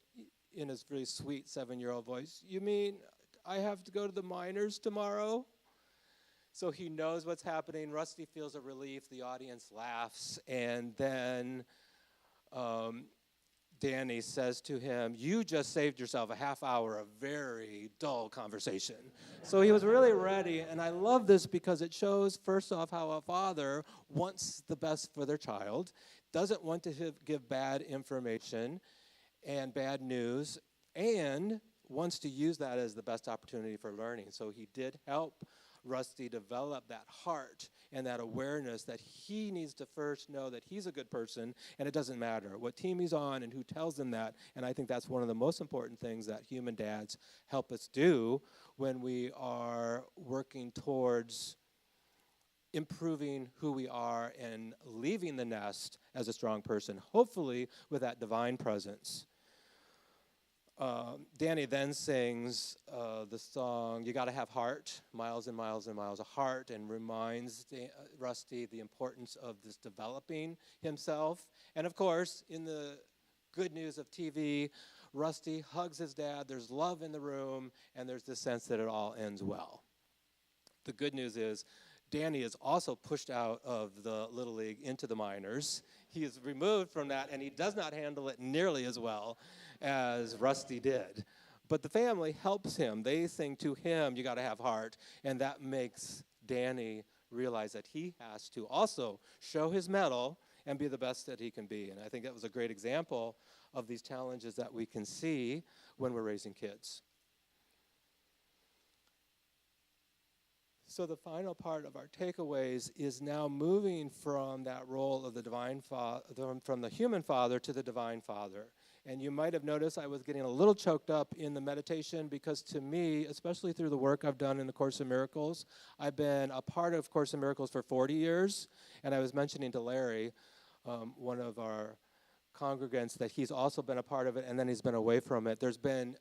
in his really sweet 7-year-old voice, you mean I have to go to the minors tomorrow. So he knows what's happening. Rusty feels a relief. The audience laughs. And then Danny says to him, you just saved yourself a half hour of very dull conversation. So he was really ready. And I love this because it shows, first off, how a father wants the best for their child, doesn't want to give bad information and bad news, and wants to use that as the best opportunity for learning. So he did help Rusty develop that heart and that awareness that he needs to first know that he's a good person, and it doesn't matter what team he's on and who tells him that. And I think that's one of the most important things that human dads help us do when we are working towards improving who we are and leaving the nest as a strong person, hopefully with that divine presence. Danny then sings the song, You Gotta Have Heart, miles and miles and miles of heart, and reminds Rusty the importance of this developing himself. And of course, in the good news of TV, Rusty hugs his dad, there's love in the room, and there's this sense that it all ends well. The good news is Danny is also pushed out of the Little League into the minors. He is removed from that, and he does not handle it nearly as well as Rusty did. But the family helps him. They sing to him, You Gotta Have Heart, and that makes Danny realize that he has to also show his mettle and be the best that he can be. And I think that was a great example of these challenges that we can see when we're raising kids. So the final part of our takeaways is now moving from that role of the divine father, from the human father to the divine father. And you might have noticed I was getting a little choked up in the meditation because to me, especially through the work I've done in the Course in Miracles, I've been a part of Course in Miracles for 40 years. And I was mentioning to Larry, one of our congregants, that he's also been a part of it and then he's been away from it. There's been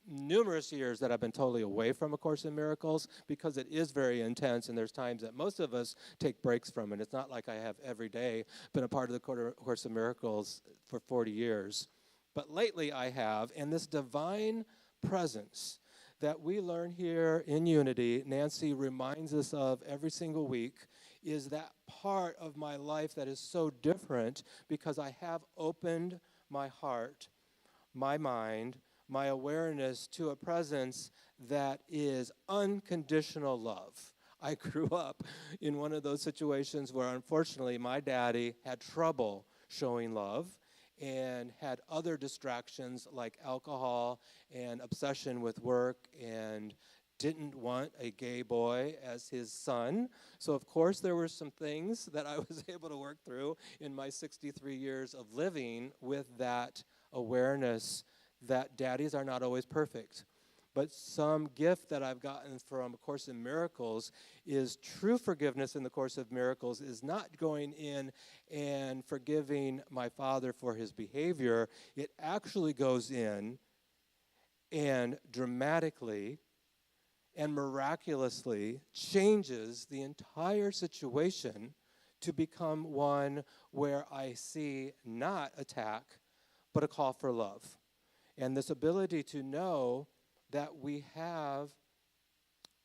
numerous years that I've been totally away from A Course in Miracles because it is very intense, and there's times that most of us take breaks from it. It's not like I have every day been a part of the Course in Miracles for 40 years. But lately I have, and this divine presence that we learn here in Unity, Nancy reminds us of every single week, is that part of my life that is so different because I have opened my heart, my mind, my awareness to a presence that is unconditional love. I grew up in one of those situations where unfortunately my daddy had trouble showing love and had other distractions like alcohol and obsession with work and didn't want a gay boy as his son. So of course there were some things that I was able to work through in my 63 years of living with that awareness that daddies are not always perfect. But some gift that I've gotten from A Course in Miracles is true forgiveness in the Course of Miracles is not going in and forgiving my father for his behavior. It actually goes in and dramatically and miraculously changes the entire situation to become one where I see not attack, but a call for love. And this ability to know that we have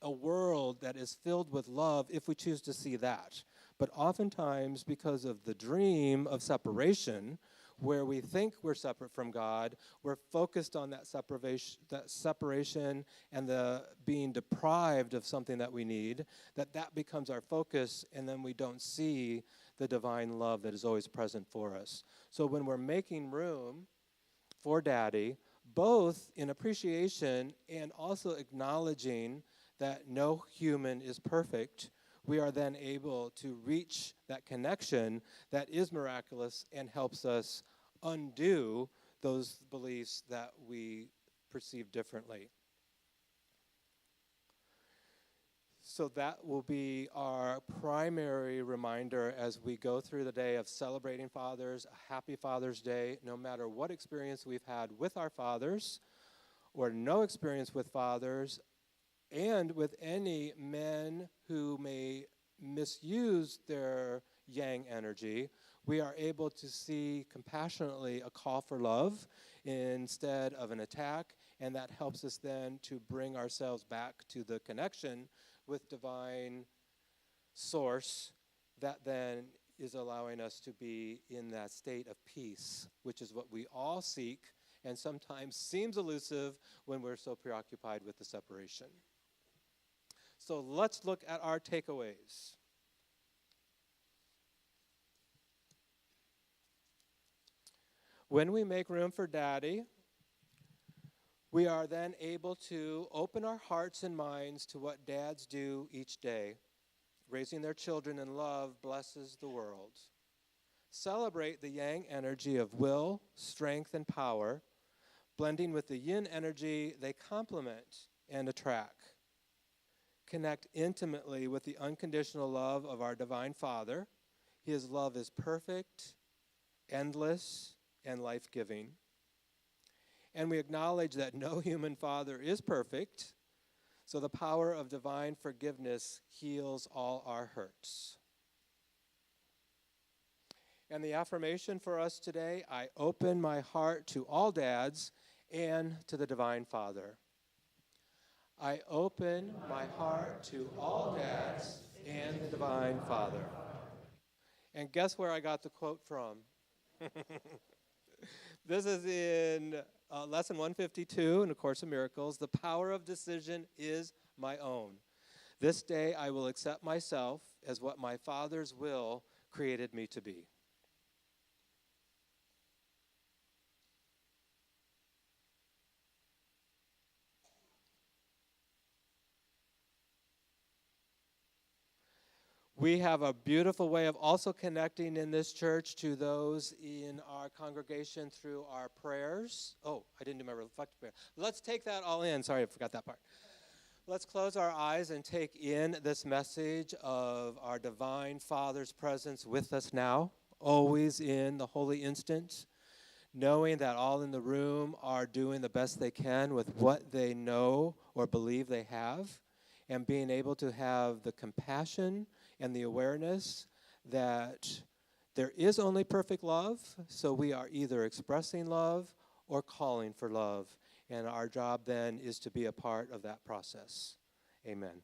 a world that is filled with love if we choose to see that. But oftentimes, because of the dream of separation, where we think we're separate from God, we're focused on that separation and the being deprived of something that we need, that becomes our focus, and then we don't see the divine love that is always present for us. So when we're making room for Daddy, both in appreciation and also acknowledging that no human is perfect, we are then able to reach that connection that is miraculous and helps us undo those beliefs that we perceive differently. So that will be our primary reminder as we go through the day of celebrating fathers, a happy Father's Day, no matter what experience we've had with our fathers or no experience with fathers, and with any men who may misuse their yang energy, we are able to see compassionately a call for love instead of an attack, and that helps us then to bring ourselves back to the connection with divine source that then is allowing us to be in that state of peace, which is what we all seek and sometimes seems elusive when we're so preoccupied with the separation. So let's look at our takeaways. When we make room for Daddy, we are then able to open our hearts and minds to what dads do each day. Raising their children in love blesses the world. Celebrate the yang energy of will, strength, and power. Blending with the yin energy, they complement and attract. Connect intimately with the unconditional love of our Divine Father. His love is perfect, endless, and life-giving. And we acknowledge that no human father is perfect, so the power of divine forgiveness heals all our hurts. And the affirmation for us today, I open my heart to all dads and to the Divine Father. I open my heart to all dads and the Divine Father. And guess where I got the quote from? This is in Lesson 152 in A Course in Miracles. The power of decision is my own. This day I will accept myself as what my Father's will created me to be. We have a beautiful way of also connecting in this church to those in our congregation through our prayers. Oh, I didn't do my reflective prayer. Let's take that all in. Sorry, I forgot that part. Let's close our eyes and take in this message of our Divine Father's presence with us now, always in the holy instant, knowing that all in the room are doing the best they can with what they know or believe they have, and being able to have the compassion and the awareness that there is only perfect love, so we are either expressing love or calling for love. And our job then is to be a part of that process. Amen.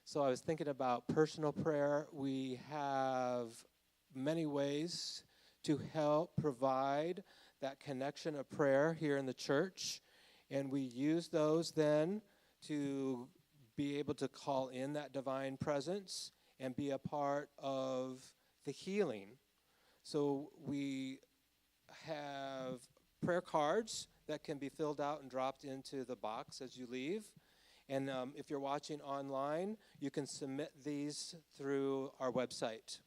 So I was thinking about personal prayer. We have many ways to help provide that connection of prayer here in the church. And we use those then to be able to call in that divine presence and be a part of the healing. So we have prayer cards that can be filled out and dropped into the box as you leave. And if you're watching online, you can submit these through our website.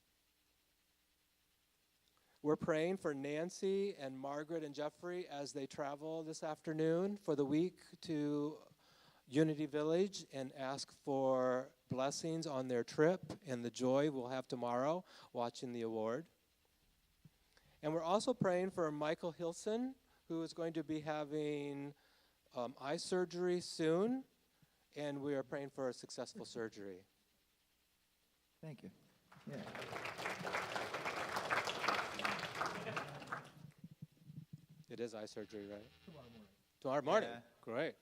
We're praying for Nancy and Margaret and Jeffrey as they travel this afternoon for the week to Unity Village, and ask for blessings on their trip and the joy we'll have tomorrow watching the award. And we're also praying for Michael Hilson, who is going to be having eye surgery soon, and we are praying for a successful surgery. Thank you. Yeah. It is eye surgery, right? Tomorrow morning. Yeah. Great.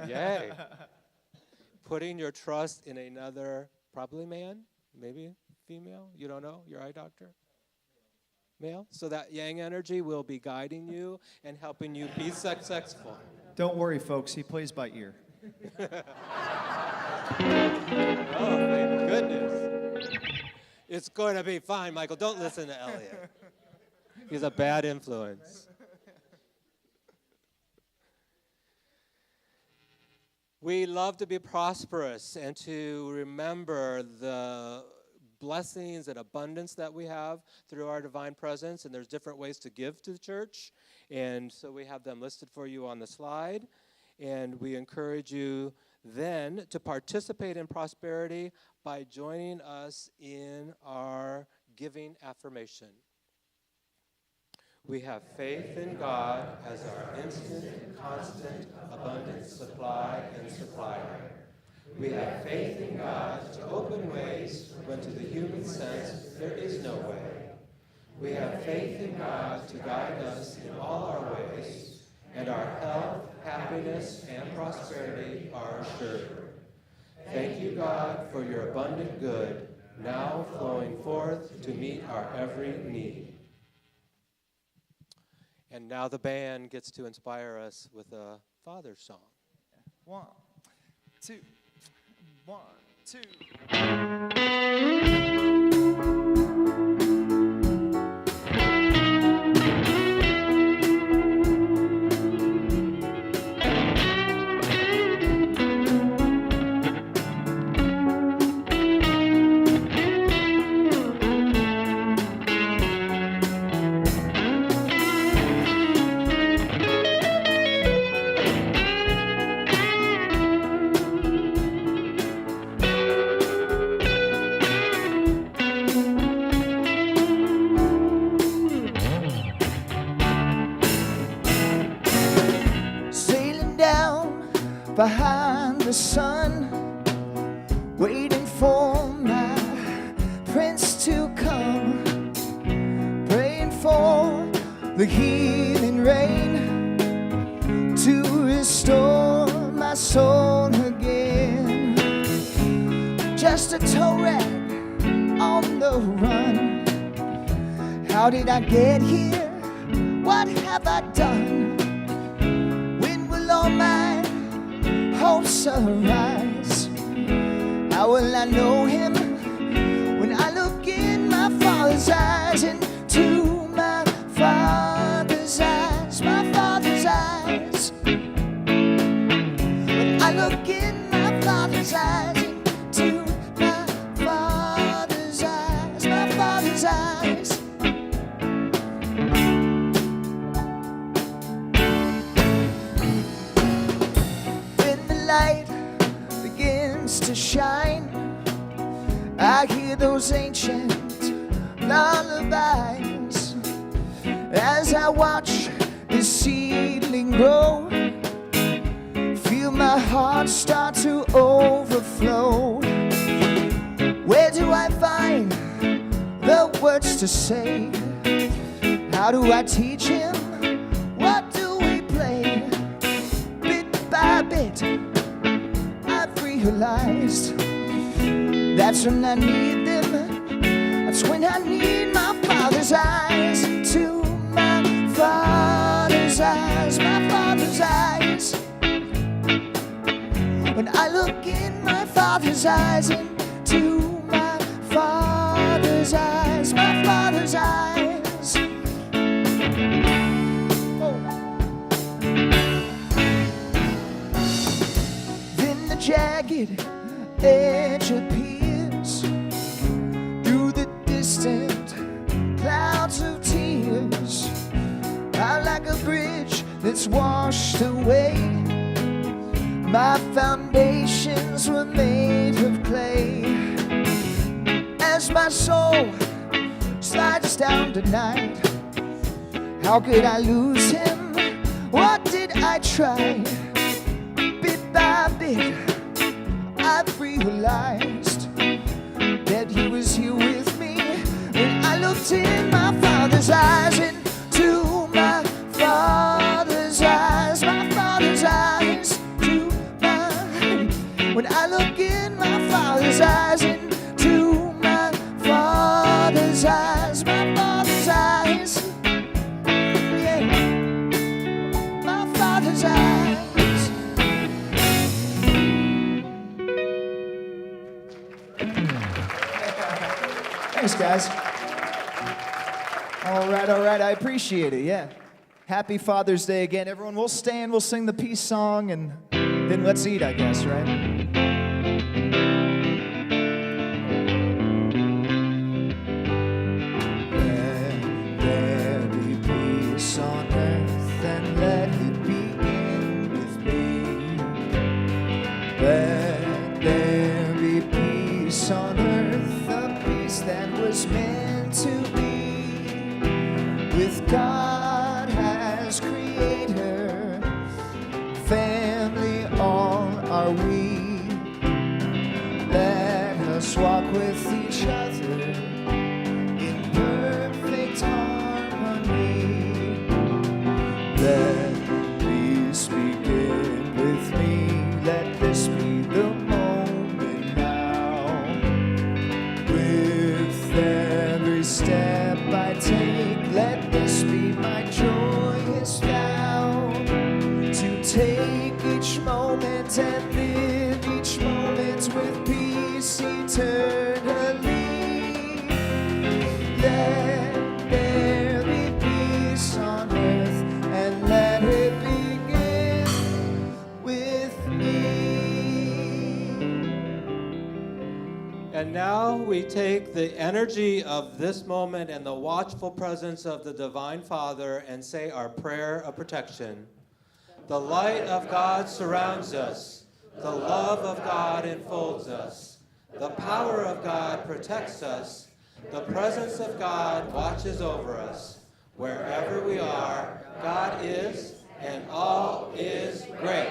Yay. Putting your trust in another, probably man, maybe female, you don't know, your eye doctor? Male? So that yang energy will be guiding you and helping you be successful. Don't worry, folks. He plays by ear. Oh, thank goodness. It's going to be fine, Michael. Don't listen to Elliot. He's a bad influence. We love to be prosperous and to remember the blessings and abundance that we have through our divine presence, and there's different ways to give to the church, and so we have them listed for you on the slide, and we encourage you then to participate in prosperity by joining us in our giving affirmation. We have faith in God as our instant, constant, abundant supply and supplier. We have faith in God to open ways when to the human sense there is no way. We have faith in God to guide us in all our ways, and our health, happiness, and prosperity are assured. Thank you, God, for your abundant good, now flowing forth to meet our every need. And now the band gets to inspire us with a Father's song. 1, 2, 1, 2. Behind the sun, waiting for my prince to come, praying for the healing rain to restore my soul again. Just a tow rag on the run. How did I get here? What have I done? When will all my hopes arise? How will I know him when I look in my Father's eyes, into my Father's eyes, my Father's eyes? When I look in my Father's eyes, into my Father's eyes, my Father's eyes. Light begins to shine, I hear those ancient lullabies as I watch the seedling grow, feel my heart start to overflow. Where do I find the words to say? How do I teach him? What do we play? Bit by bit realized that's when I need them. That's when I need my Father's eyes, into my Father's eyes, my Father's eyes. When I look in my Father's eyes, into my Father's eyes, my Father's eyes. Jagged edge appears through the distant clouds of tears. I like a bridge that's washed away. My foundations were made of clay. As my soul slides down tonight, how could I lose him? What did I try? Bit by bit I've realized that he was here with me when I looked in my Father's eyes, into my Father's eyes, my Father's eyes, to my. When I look in my Father's eyes, into my Father's eyes, my Father's eyes, yeah, my Father's eyes. Thanks, guys. All right, I appreciate it, yeah. Happy Father's Day again. Everyone, we'll stand, we'll sing the peace song, and then let's eat, I guess, right? Let there be peace on earth, and let it begin with me. Let there be peace on earth, a peace that was meant to be. With God as creator, family all are we. Let us walk with each other in perfect harmony. take each moment and live each moment with peace eternally. Let there be peace on earth, and let it begin with me. And now we take the energy of this moment and the watchful presence of the Divine Father and say our prayer of protection. The light of God surrounds us. The love of God enfolds us. The power of God protects us. The presence of God watches over us. Wherever we are, God is, and all is great.